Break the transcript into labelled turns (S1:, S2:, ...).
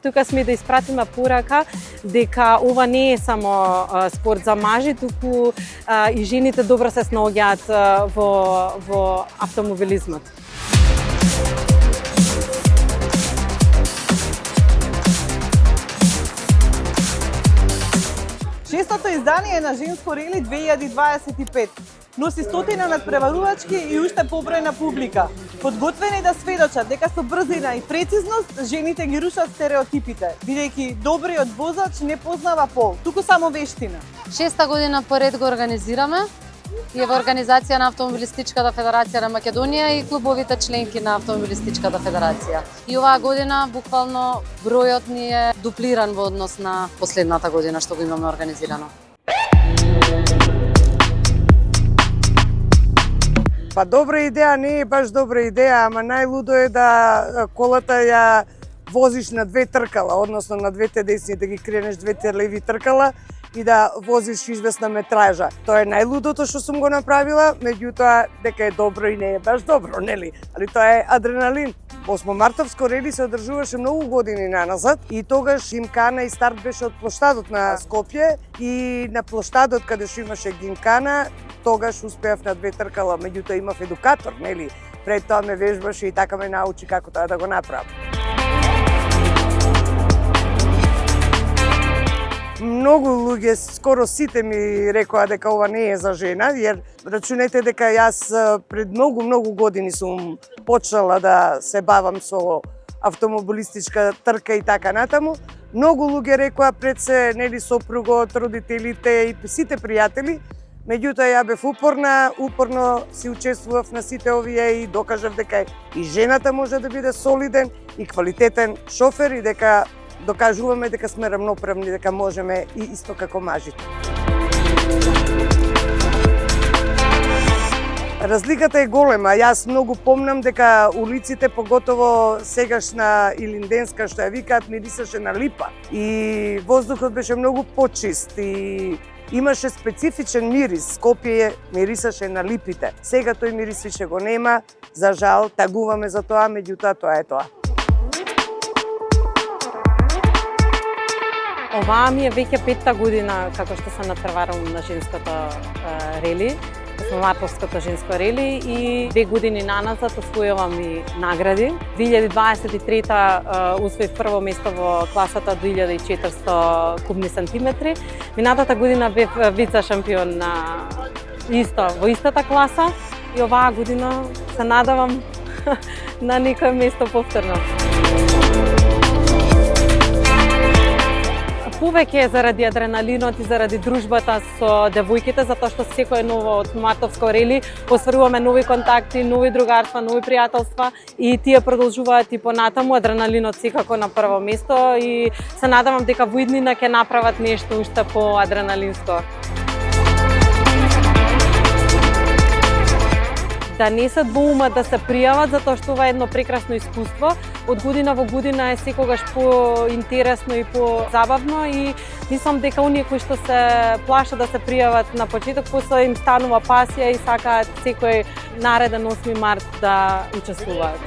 S1: Тука сме да испратиме порака дека ова не е само спорт за мажи, туку и жените добро се снаоѓаат во автомобилизмот.
S2: Шестото издание на Женско рели 2025 носи стотина надпреварувачки и уште побројна публика. Подготвени да сведочат дека со брзина и прецизност жените ги рушат стереотипите, бидејќи добриот возач не познава пол, туку само вештина.
S3: Шеста година поред го организираме и е во организација на Автомобилистичката федерација на Македонија и клубовите членки на Автомобилистичката федерација. И оваа година буквално бројот ни е дуплиран во однос на последната година што го имаме организирано.
S4: Па добра идеја не е баш добра идеја, ама најлудо е да колата ја возиш на две тркала, односно на двете десни да ги кренеш двете леви тркала и да возиш известна метража. Тоа е најлудото што сум го направила, меѓутоа дека е добро и не е баш добро, нели? Али тоа е адреналин. Осмомартовско рели се одржуваше многу години наназад и тогаш гимкана и старт беше од плоштадот на Скопје и на плоштадот каде што имаше гимкана, тогаш успеав на две тркала, меѓутоа имав едукатор, нели? Пред тоа ме вежбаше и така ме научи како тоа да го направам. Многу луѓе, скоро сите ми рекоа дека ова не е за жена, jer рачунете дека јас пред многу години сум почнала да се бавам со автомобилистичка трка и така натаму. Многу луѓе рекоа пред се, нели, сопругот, родителите и сите пријатели. Меѓутоа ја бев упорно си учествував на сите овие и докажав дека и жената може да биде солиден и квалитетен шофер и дека докажуваме дека сме рамноправни, дека можеме и исто како мажите. Разликата е голема. Јас многу помнам дека улиците, поготово сегашна Илинденска, што ја викаат, мирисаше на липа. И воздухот беше многу почист и имаше специфичен мирис. Скопје мирисаше на липите. Сега тој мирис више го нема. За жал, тагуваме за тоа, меѓутоа тоа е тоа.
S1: Оваа ми е веќе петта година како што се натпреварувам на женското рели, Осмомартовското женско рели и 2 години наназад освојувам и награди. 2023 освоив прво место во класата 2400 кубни сантиметри. Минатата година бев вице шампион во истата класа и оваа година се надевам на некое место повторно. Повеќе заради адреналинот и заради дружбата со девојките, затоа што секој ново од Мартовско рели осваруваме нови контакти, нови другарства, нови пријателства и тие продолжуваат и понатаму. Адреналинот секако на прво место и се надевам дека во иднина ќе направат нешто уште по-адреналинско. Да не се двоумат да се пријават, затоа што ова е едно прекрасно искуство. Од година во година е секогаш поинтересно и позабавно и мислам дека оние кои што се плашат да се пријават на почеток, после им станува пасија и сакаат секој нареден 8 март да учествуваат.